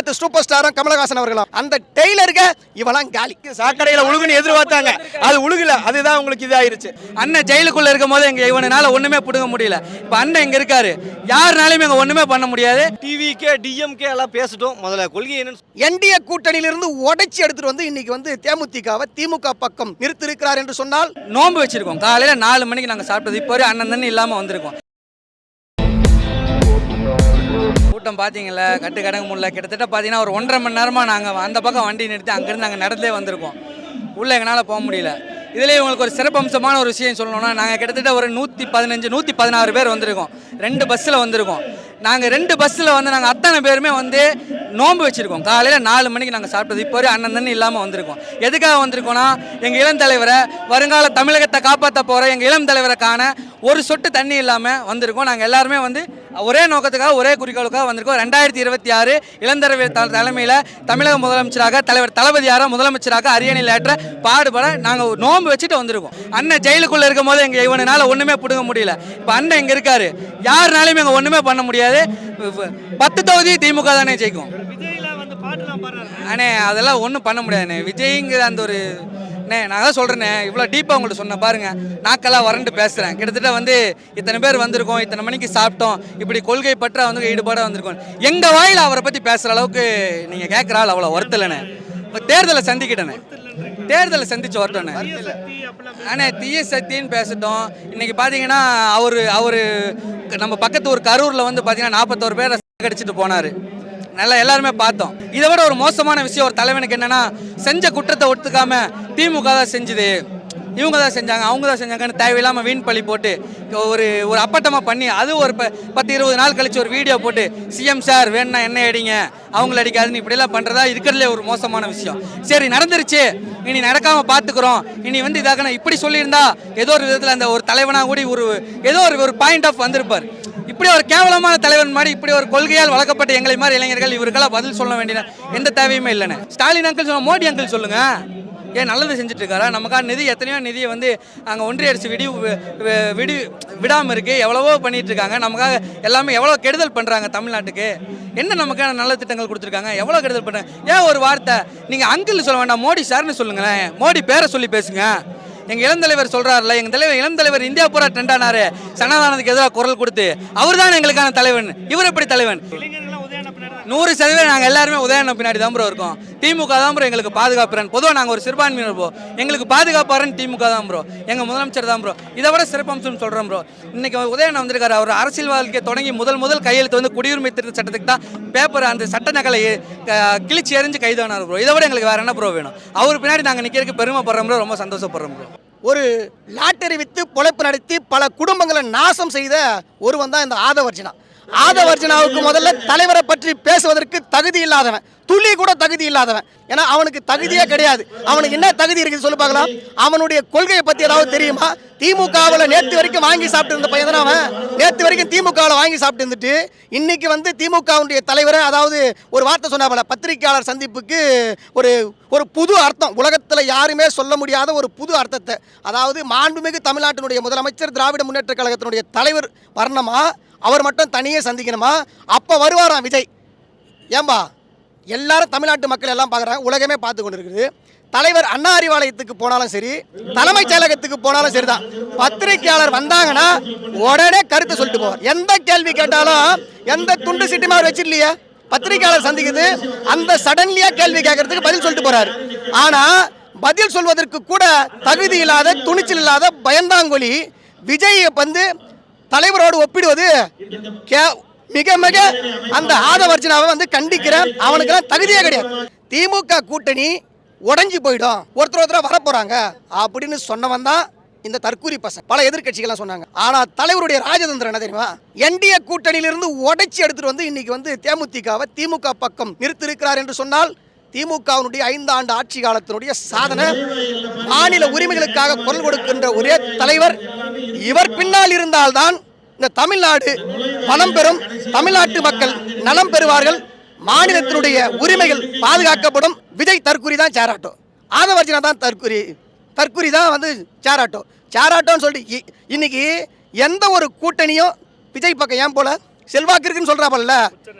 தமிழ்நாட்டு சூப்பர் ஸ்டாரும் கமலஹாசன் அவர்களும் அந்த டெய்லருக்கு இவெல்லாம் காலி. சாக்கடையில உழுகுன்னு எதிர்பார்த்தாங்க, அது உழுகல. அதுதான் உங்களுக்கு இதாயிருச்சு. அண்ணன் ஜெயிலுக்குள்ள இருக்கும் போது எங்க இவனால ஒண்ணுமே புடுங்க முடியல. இப்ப அண்ணன் இங்க இருக்காரு, யாருனாலும் இங்க ஒண்ணுமே பண்ண முடியாது. டிவிகே டிஎம்கே எல்லாம் பேசட்டும், முதல்ல கொள்கை என்னன்னு. என்டிஏ கூட்டணியிலிருந்து உடைச்சி எடுத்துட்டு வந்து இன்னைக்கு வந்து தேமுதிகவை திமுக பக்கம் நிறுத்திருக்கிறார் என்று சொன்னால் நோன்பு வச்சிருக்கோம். காலையில 4 மணிக்கு நாங்க சாப்பிட்டது இப்போ அண்ணன் தண்ணி இல்லாம வந்திருக்கோம். கூட்டம் பார்த்தீங்களா, கட்டு கடங்க முடியல. கிட்டத்தட்ட பார்த்தீங்கன்னா ஒரு 1.5 மணி நேரமாக நாங்கள் அந்த பக்கம் வண்டி நிறுத்தி அங்கேருந்து நாங்கள் நடந்தே வந்திருக்கோம். உள்ளே எங்களால் போக முடியல. இதுலேயே உங்களுக்கு ஒரு சிறப்பம்சமான ஒரு விஷயம் சொல்லணும்னா, நாங்கள் கிட்டத்தட்ட ஒரு 115 116 பேர் வந்திருக்கோம். 2 பஸ்ஸில் வந்திருக்கோம். நாங்கள் 2 பஸ்ஸில் வந்து நாங்கள் அத்தனை பேருமே வந்து நோன்பு வச்சுருக்கோம். காலையில் 4 மணிக்கு நாங்கள் சாப்பிட்டது இப்போ அண்ணன் தண்ணி இல்லாமல் வந்திருக்கோம். எதுக்காக வந்திருக்கோன்னா, எங்கள் இளம் தலைவரை, வருங்கால தமிழகத்தை காப்பாற்ற போகிற எங்கள் இளம் தலைவரை காண ஒரு சொட்டு தண்ணி இல்லாமல் வந்திருக்கோம். நாங்கள் எல்லாருமே வந்து ஒரே நோக்கத்துக்காக, ஒரே குறிக்கோளுக்காக வந்திருக்கோம். 2026 இளந்தலைவர் தலைமையில் தமிழக முதலமைச்சராக தலைவர் தளபதியார முதலமைச்சராக அரியணையில் ஏற்ற பாடுபட நாங்கள் நோன்பு வச்சுட்டு வந்திருக்கோம். அண்ணன் ஜெயிலுக்குள்ளே இருக்கும் போது எங்கள் இவனால ஒன்றுமே பிடுங்க முடியல. இப்போ அண்ணன் இங்கே இருக்காரு, யாருனாலையும் இங்கே ஒன்றுமே பண்ண முடியாது. 10 தொகுதி திமுக தானே ஜெயிக்கும். அண்ணே அதெல்லாம் ஒன்றும் பண்ண முடியாதுண்ணே. விஜய்ங்கிற அந்த ஒரு நான் தான் சொல்கிறேண்ணே, இவ்வளோ டீப்பாக உங்கள்கிட்ட சொன்ன பாருங்கள், நாக்கெல்லாம் வறண்டு பேசுகிறேன். கிட்டத்தட்ட வந்து இத்தனை பேர் வந்திருக்கோம், இத்தனை மணிக்கு சாப்பிட்டோம், இப்படி கொள்கை பற்ற வந்து ஈடுபாடாக வந்திருக்கோம். எங்கள் வாயில் அவரை பற்றி பேசுகிற அளவுக்கு நீங்கள் கேட்குற ஆள் அவ்வளோ வருத்தலைண்ணே. இப்போ தேர்தலை சந்திக்கிட்டேண்ணே, தேர்தலை சந்திச்சு வரட்டோண்ணே. அண்ணே தீய சக்தின்னு பேசட்டும். இன்றைக்கி பார்த்தீங்கன்னா அவர் நம்ம பக்கத்து ஒரு கரூரில் வந்து பார்த்தீங்கன்னா 41 பேரை கடிச்சிட்டு போனார். நல்லா எல்லாருமே பார்த்தோம். இதை விட ஒரு மோசமான விஷயம் ஒரு தலைவனுக்கு என்னன்னா, செஞ்ச குற்றத்தை ஒத்துக்காம திமுக தான் செஞ்சுது, இவங்க தான் செஞ்சாங்க, அவங்க தான் செஞ்சாங்கன்னு தேவையில்லாமல் வீண் பழி போட்டு ஒரு அப்பட்டமாக பண்ணி, அது ஒரு 10-20 நாள் கழிச்சு ஒரு வீடியோ போட்டு சிஎம் சார் வேணும்னா என்ன அடிங்க, அவங்கள அடிக்காதுன்னு இப்படியெல்லாம் பண்ணுறதா இருக்கிறதுலே ஒரு மோசமான விஷயம். சரி நடந்துருச்சு, இனி நடக்காமல் பார்த்துக்குறோம், இனி வந்து இதாக இப்படி சொல்லியிருந்தா ஏதோ ஒரு விதத்தில் அந்த ஒரு தலைவனாக கூடி ஏதோ ஒரு பாயிண்ட் ஆஃப் வந்திருப்பார். இப்படி ஒரு கேவலமான தலைவன் மாதிரி, இப்படி ஒரு கொள்கையால் வளர்க்கப்பட்ட எங்களை மாதிரி இளைஞர்கள் இவருக்கெல்லாம் பதில் சொல்ல வேண்டிய எந்த தேவையுமே இல்லைண்ணே. ஸ்டாலின் அங்கிள் சொல்ல, மோடி அங்கிள் சொல்லுங்க, ஏன் நல்லது செஞ்சுட்டு இருக்காரா? நமக்கான நிதி எத்தனையோ நிதியை வந்து அங்கே ஒன்றிய அரசு விடாமல் இருக்குது, எவ்வளவோ பண்ணிட்டு இருக்காங்க. நமக்காக எல்லாமே எவ்வளோ கெடுதல் பண்ணுறாங்க தமிழ்நாட்டுக்கு. என்ன நமக்கான நல்ல திட்டங்கள் கொடுத்துருக்காங்க, எவ்வளோ கெடுதல் பண்ணுறாங்க. ஏன் ஒரு வார்த்தை நீங்கள் அங்கிள் சொல்ல வேண்டாம், மோடி சார்னு சொல்லுங்களேன், மோடி பேரை சொல்லி பேசுங்க. எங்கள் இளந்தலைவர் சொல்கிறார்ல, எங்கள் இளந்தலைவர் இந்தியா பூரா ட்ரெண்டானாரு, சனாதானத்துக்கு எதிராக குரல் கொடுத்து, அவர் தான் எங்களுக்கான தலைவன். இவர் எப்படி தலைவன்? 100% நாங்கள் எல்லாருமே உதயண்ணா பின்னாடி தான் ப்ரோ இருக்கோம். திமுக தான் ப்ரோ எங்களுக்கு பாதுகாப்புறன். பொதுவாக நாங்கள் ஒரு சிறுபான்மையினர் ப்ரோ, எங்களுக்கு பாதுகாப்பாரன் திமுக தான் ப்ரோ, எங்கள் முதலமைச்சர் தான் ப்ரோ. இதை விட சிறப்பம்சம் சொல்கிறோம் ப்ரோ. இன்றைக்கி உதயண்ணா வந்திருக்காரு, அவர் அரசியல் வாழ்க்கையை தொடங்கி முதல் கையெழுத்து வந்து குடியுரிமை திருத்த சட்டத்துக்கு தான் பேப்பர் அந்த சட்ட நகலை கிழிச்சி எறிஞ்சு கைதானார் ப்ரோ. இதை விட எங்களுக்கு வேறு என்ன ப்ரோ வேணும்? அவர் பின்னாடி நாங்கள் நிற்கிறதுக்கு பெருமைப்படுறோம் ப்ரோ, ரொம்ப சந்தோஷப்படுறோம் ப்ரோ. ஒரு லாட்டரி வித்து பொழைப்பு நடத்தி பல குடும்பங்களை நாசம் செய்த ஒருவன் தான் இந்த ஆதவர்ஜனா. ஆதவர்ஜனாவுக்கு முதல்ல தலைவரை பற்றி பேசுவதற்கு தகுதி இல்லாதவன், துளி கூட தகுதி இல்லாதவன். ஏன்னா அவனுக்கு தகுதியே கிடையாது. அவனுக்கு என்ன தகுதி இருக்குது சொல்லி பார்க்கலாம். அவனுடைய கொள்கையை பற்றி ஏதாவது தெரியுமா? திமுகவில் நேற்று வரைக்கும் வாங்கி சாப்பிட்டு இருந்த பையன் தானே அவன். நேற்று வரைக்கும் திமுகவில் வாங்கி சாப்பிட்டு இருந்துட்டு இன்னைக்கு வந்து திமுகவுடைய தலைவரை, அதாவது ஒரு வார்த்தை சொன்னாப்பல, பத்திரிகையாளர் சந்திப்புக்கு ஒரு புது அர்த்தம், உலகத்தில் யாருமே சொல்ல முடியாத ஒரு புது அர்த்தத்தை, அதாவது மாண்புமிகு தமிழ்நாட்டினுடைய முதலமைச்சர் திராவிட முன்னேற்ற கழகத்தினுடைய தலைவர் வரணுமா, அவர் மட்டும் தனியே சந்திக்கணுமா, அப்போ வருவாராம் விஜய். ஏம்பா எல்லாரும் தமிழ்நாட்டு மக்கள் எல்லாம் பார்க்குறாங்க, உலகமே பார்த்து கொண்டு இருக்குது. தலைவர் அண்ணா அறிவாலயத்துக்கு போனாலும் சரி, தலைமைச் செயலகத்துக்கு போனாலும் சரிதான், பத்திரிகையாளர் வந்தாங்கன்னா உடனே கருத்தை சொல்லிட்டு போவார். எந்த கேள்வி கேட்டாலும் எந்த துண்டு சிட்டுமா வச்சிடலையே, பத்திரிகையாளர் சந்திக்குது, அந்த சடன்லியா கேள்வி கேட்கறதுக்கு பதில் சொல்லிட்டு போறாரு. ஆனா பதில் சொல்வதற்கு கூட தகுதி இல்லாத, துணிச்சல் இல்லாத பயந்தாங்கொலி விஜய் வந்து தலைவரோடு ஒப்பிடுவது மிக மிக அந்த ஆதவர்ஜனாவை வந்து கண்டிக்கிறேன். அவனுக்கெல்லாம் தகுதியே கிடையாது. திமுக கூட்டணி உடஞ்சி போயிடும், ஒருத்தர் வரப்போறாங்க அப்படின்னு சொன்னவன் தான் இந்த தற்கூரி பசங்க. பல எதிர்கட்சிகள்லாம் சொன்னாங்க. ஆனா தலைவருடைய ராஜதந்திரம் என்ன தெரியுமா? என்டிஏ கூட்டணியிலிருந்து உடைச்சி எடுத்துட்டு வந்து இன்னைக்கு வந்து தேமுதிகவை திமுக பக்கம் நிறுத்திருக்கிறார் என்று சொன்னால், திமுகவினுடைய 5 ஆண்டு ஆட்சி காலத்தினுடைய சாதனை, மாநில உரிமைகளுக்காக குரல் கொடுக்கின்ற ஒரே தலைவர் இவர் பின்னால் இருந்தால்தான் இந்த தமிழ்நாடு பலம் பெறும், தமிழ்நாட்டு மக்கள் நலம் பெறுவார்கள், மாநிலத்தினுடைய உரிமைகள் பாதுகாக்கப்படும். விஜய் தற்கூரி தான் சேராட்டோ, ஆதவர்ஜனா தான் தற்கூரி தான் வந்து சேராட்டோன்னு சொல்லிட்டு இன்னைக்கு எந்த ஒரு கூட்டணியும் விஜய் பக்கம் ஏன் போல செல்வாக்கு இருக்குன்னு சொல்றாப்பல்ல,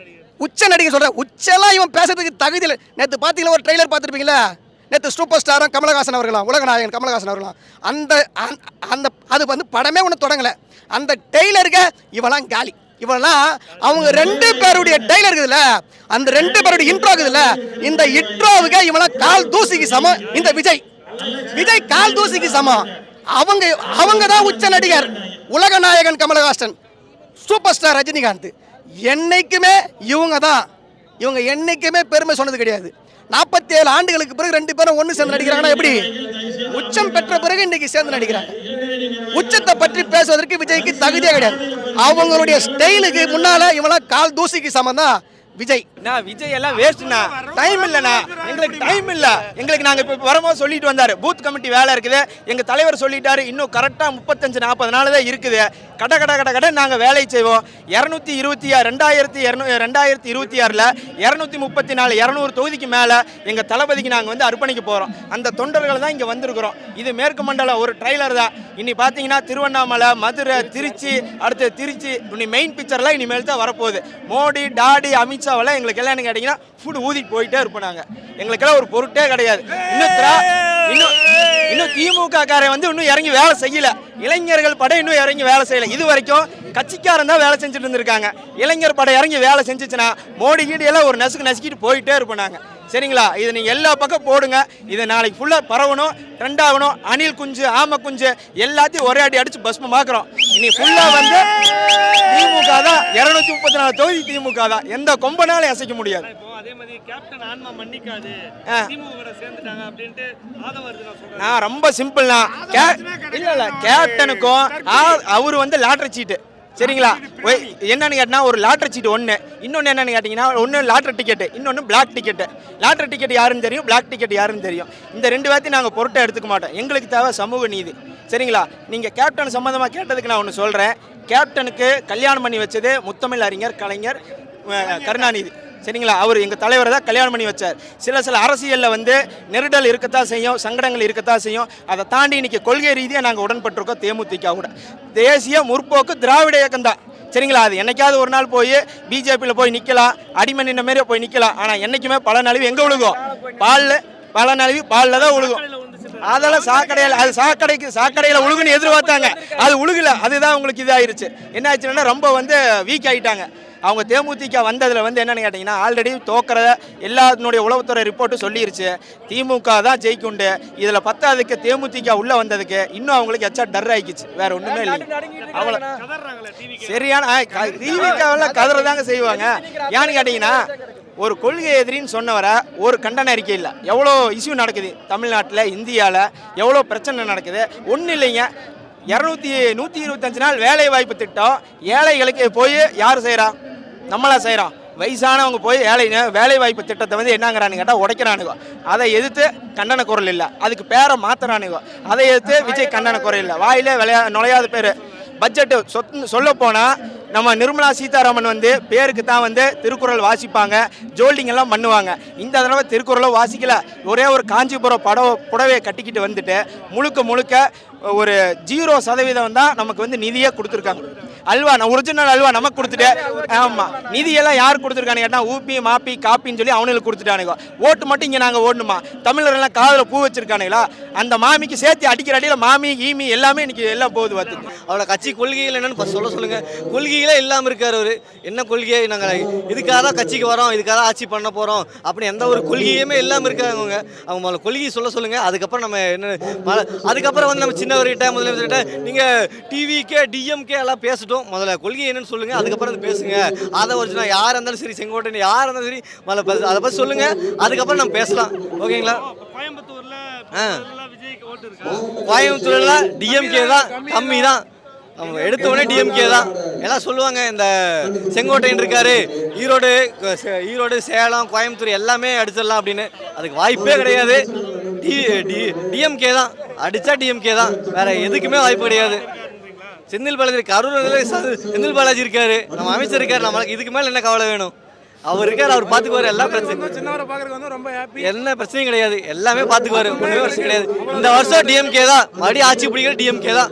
உச்ச நடிகை சொல்கிறேன், உச்செல்லாம் இவன் பேசுறதுக்கு தகுதி இல்லை. நேற்று பார்த்தீங்களா ஒரு ட்ரெய்லர் பார்த்துருப்பீங்களா? நேற்று சூப்பர் ஸ்டாரும் கமலஹாசன் அவர்களாம், உலகநாயகன் கமலஹாசன் அவர்களாம், அந்த அந்த அது வந்து படமே ஒன்றும் தொடங்கலை. அந்த டெய்லருக்கு இவெல்லாம் காலி. இவெல்லாம் அவங்க 2 பேருடைய டெய்லர் இருக்குதுல்ல, அந்த 2 பேருடைய இன்ட்ரோ இருக்குதுல்ல, இந்த இன்ட்ரோவுக்கு இவெல்லாம் கால் தூசிக்கு சமம். இந்த விஜய் கால் தூசிக்கு சமம். அவங்க தான் உச்ச நடிகர். உலகநாயகன் கமலஹாசன், சூப்பர் ஸ்டார் ரஜினிகாந்த். என்னைக்குமே இவங்க என்னைக்குமே பெருமை சொன்னது கிடையாது. 47 ஆண்டுகளுக்கு பிறகு 2 பேரும் ஒன்று சேர்ந்து நடிக்கிறாங்கன்னா எப்படி? உச்சம் பெற்ற பிறகு இன்னைக்கு சேர்ந்து நடிக்கிறாங்க. உச்சத்தை பற்றி பேசுவதற்கு விஜய்க்கு தகுதியே கிடையாது. அவங்களுடைய ஸ்டைலுக்கு முன்னால இவெல்லாம் கால் தூசிக்கு சமம் தான் விஜய். விஜய் எல்லாம் வேஸ்ட்ண்ணா. டைம் இல்லைண்ணா, எங்களுக்கு டைம் இல்லை. எங்களுக்கு நாங்கள் இப்போ வரும்போது சொல்லிட்டு வந்தார், பூத் கமிட்டி வேலை இருக்குது. எங்கள் தலைவர் சொல்லிட்டாரு, இன்னும் கரெக்டாக 35-40 நாள் தான் இருக்குது. கடை நாங்கள் வேலை செய்வோம். 2026 234 234 தொகுதிக்கு மேலே எங்கள் தளபதிக்கு நாங்கள் வந்து அர்ப்பணிக்க போகிறோம். அந்த தொண்டர்கள் தான் இங்கே வந்திருக்கிறோம். இது மேற்கு மண்டல ஒரு ட்ரைலர் தான். இனி பார்த்தீங்கன்னா திருவண்ணாமலை, மதுரை, திருச்சி, அடுத்து திருச்சி இனி மெயின் பிக்சர்லாம் இனிமேல் தான் வரப்போகுது. மோடி, டாடி, அமித்ஷா எல்லாம் எங்களுக்கு எல்லாம் கேட்டீங்கன்னா ஃபுட் ஊதிட்டு போயிட்டே இருப்போம். நாங்கள் எங்களுக்கெல்லாம் ஒரு பொருட்டே கிடையாது. இன்னும் திமுக காரன் வந்து இன்னும் இறங்கி வேலை செய்யல. இளைஞர்கள் படை இன்னும் இறங்கி வேலை செய்யல. இது வரைக்கும் கட்சிக்காரன் தான் வேலை செஞ்சுட்டு இருந்திருக்காங்க. இளைஞர் படை இறங்கி வேலை செஞ்சுச்சுன்னா மோடி கீடியெல்லாம் ஒரு நசுக்கிட்டு போயிட்டே இருப்போம் நாங்கள். சரிங்களா? இது நீங்கள் எல்லா பக்கம் போடுங்க. இது நாளைக்கு ஃபுல்லாக பரவணும், ட்ரெண்ட் ஆகணும். அணில் குஞ்சு, ஆமை குஞ்சு எல்லாத்தையும் ஒரே அடி அடித்து பஸ்மமாக்குறோம். இனி ஃபுல்லாக வந்து திமுக தான். 234 தொகுதி திமுக தான். எந்த கொம்பனாலும் அசைக்க முடியாது. அதே மாதிரி கேப்டன் ஆன்மா மன்னிக்காது, திமுக சேர்ந்துட்டாங்க அப்படின்ட்டு நான் ரொம்ப சிம்பிள்னா இல்ல கேப்டனுக்கும் அவரு வந்து லாட்டரி சீட்டு. சரிங்களா? என்னன்னு கேட்டினா ஒரு லாட்டரி சீட்டு ஒன்று, இன்னொன்று என்னென்னு கேட்டிங்கன்னா ஒன்று லாட்டரி டிக்கெட்டு, இன்னொன்று பிளாக் டிக்கெட்டு. லாட்டரி டிக்கெட் யாருன்னு தெரியும், பிளாக் டிக்கெட் யாருன்னு தெரியும். இந்த 2 பேர்த்தையும் நாங்கள் பொருட்டை எடுத்துக்க மாட்டோம். எங்களுக்கு தேவை சமூக நீதி. சரிங்களா? நீங்கள் கேப்டன் சம்மந்தமாக கேட்டதுக்கு நான் ஒன்று சொல்கிறேன். கேப்டனுக்கு கல்யாணம் பண்ணி வச்சது முத்தமிழ் அறிஞர் கலைஞர் கருணாநிதி. சரிங்களா? அவர் எங்கள் தலைவரை தான் கல்யாணம் பண்ணி வச்சார். சில அரசியலில் வந்து நெருடல் இருக்கத்தான் செய்யும், சங்கடங்கள் இருக்கத்தான் செய்யும். அதை தாண்டி இன்றைக்கி கொள்கை ரீதியாக நாங்கள் உடன்பட்டிருக்கோம் தேமுதிக கூட. தேசிய முற்போக்கு திராவிட இயக்கம் தான். சரிங்களா? அது என்னைக்காவது ஒரு நாள் போய் பிஜேபியில் போய் நிற்கலாம், அடிமை நின்ன மாரியே போய் நிற்கலாம். ஆனால் என்றைக்குமே பல நழுவி எங்கே விழுகும்? பல நழுவி பாலில் தான் விழுகும். அதெல்லாம் சாக்கடையில் உழுகுன்னு எதிர்பார்த்தாங்க, அது உழுகல. அதுதான் உங்களுக்கு இதாயிருச்சு. என்ன ஆச்சுன்னா ரொம்ப வந்து வீக் ஆகிட்டாங்க. அவங்க தேமுதிக வந்ததில் வந்து என்னென்னு கேட்டிங்கன்னா ஆல்ரெடி தோக்கிறத எல்லாத்தினுடைய உளவுத்துறை ரிப்போர்ட்டும் சொல்லிருச்சு. திமுக தான் ஜெயிக்குண்டு. இதில் பத்தாவதுக்கு தேமுதிக உள்ளே வந்ததுக்கு இன்னும் அவங்களுக்கு எச்சா டர் ஆகிக்குச்சு. வேறு ஒன்றுமே இல்லை. அவ்வளோ சரியான திமுகவெல்லாம் கதறதாங்க செய்வாங்க. ஏன்னு கேட்டிங்கன்னா ஒரு கொள்கை எதிரின்னு சொன்னவரை ஒரு கண்டன அறிக்கை இல்லை. எவ்வளோ இஷ்யூ நடக்குது தமிழ்நாட்டில், இந்தியாவில் எவ்வளோ பிரச்சனை நடக்குது. ஒன்றும் இல்லைங்க. 125 நாள் வேலை வாய்ப்பு திட்டம் ஏழைகளுக்கு போய் யார் செய்கிறா? நம்மளா செய்கிறோம். வயசானவங்க போய் வேலை வாய்ப்பு திட்டத்தை வந்து என்னங்கிறானு கேட்டால் உடைக்கிறானுங்க. அதை எதிர்த்து கண்டன குரல் இல்லை. அதுக்கு பேரை மாற்றுறானுங்க. அதை எதிர்த்து விஜய் கண்டன குரல் இல்லை. வாயிலே நுழையாத பேர். பட்ஜெட்டு சொல்ல போனால் நம்ம நிர்மலா சீதாராமன் வந்து பேருக்கு தான் வந்து திருக்குறள் வாசிப்பாங்க, ஜோல்டிங் எல்லாம் பண்ணுவாங்க. இந்த தடவை திருக்குறளும் வாசிக்கல. ஒரே ஒரு காஞ்சிபுரம் புடவையை கட்டிக்கிட்டு வந்துட்டு முழுக்க ஒரு 0% தான் நமக்கு வந்து நிதியே கொடுத்துருக்காங்க. அல்வா ஒரிஜினல் அல்வா நமக்கு கொடுத்துட்டு, ஆமாம் நிதியெல்லாம் யார் கொடுத்துருக்கானு கேட்டால் ஊப்பி மாப்பி காப்பின்னு சொல்லி அவனுக்கு கொடுத்துட்டானுங்க. ஓட்டு மட்டும் இங்கே நாங்கள் ஓடணுமா? தமிழரெல்லாம் காதில் பூ வச்சிருக்கானுங்களா? அந்த மாமிக்கு சேர்த்து அடிக்கிற அடியில் மாமி ஈமி எல்லாமே இன்னைக்கு எல்லாம் போகுது பார்த்து. அவளை கட்சி கொள்கைகள் என்னன்னு சொல்லுங்க. கொள்கைகளே இல்லாமல் இருக்கார் அவர். என்ன கொள்கையை? நாங்கள் இதுக்காக தான் கட்சிக்கு வரோம், இதுக்காக தான் ஆட்சி பண்ண போகிறோம் அப்படி எந்த ஒரு கொள்கையுமே இல்லாமல் இருக்காங்க அவங்க முதல்ல கொள்கையை சொல்லுங்கள். அதுக்கப்புறம் நம்ம என்ன அதுக்கப்புறம் வந்து நம்ம சின்னவர்கிட்ட முதலமைச்சர்கிட்ட நீங்கள் டிவிக்கே டிஎம்கே எல்லாம் பேசட்டும். முதல்ல கொள்கை என்னன்னு சொல்லுங்கள், அதுக்கப்புறம் அது பேசுங்க. அதை ஒரிஜினா யார் இருந்தாலும் சரி, செங்கோட்டையன் யார் இருந்தாலும் சரி, முதல்ல அதை பற்றி சொல்லுங்கள். அதுக்கப்புறம் நம்ம பேசலாம். ஓகேங்களா? கோயம்புத்தூர்ல டிஎம்கே தான் கம்மி தான். அவங்க எடுத்த உடனே டிஎம்கே தான். எல்லாம் சொல்லுவாங்க இந்த செங்கோட்டையன் இருக்காரு, ஈரோடு சேலம் கோயம்புத்தூர் எல்லாமே அடிச்சிடலாம் அப்படின்னு. அதுக்கு வாய்ப்பே கிடையாது. டிஎம்கே தான் அடித்தா டிஎம்கே தான். வேற எதுக்குமே வாய்ப்பு கிடையாது. செந்தில் பாலாஜி கரூரில் செந்தில் பாலாஜி இருக்காரு, நம்ம அமைச்சர் இருக்காரு. நம்மளுக்கு இதுக்கு மேலே என்ன கவலை வேணும்? அவர் இருக்கார், அவர் பார்த்துக்குவார். எல்லா பிரச்சனையும் என்ன பிரச்சனையும் கிடையாது. எல்லாமே பார்த்துக்குவார். ஒன்றுமே பிரச்சனை கிடையாது. இந்த வருஷம் டிஎம்கே தான். மறுபடியும் ஆட்சி பிடிக்கிற டிஎம்கே தான்.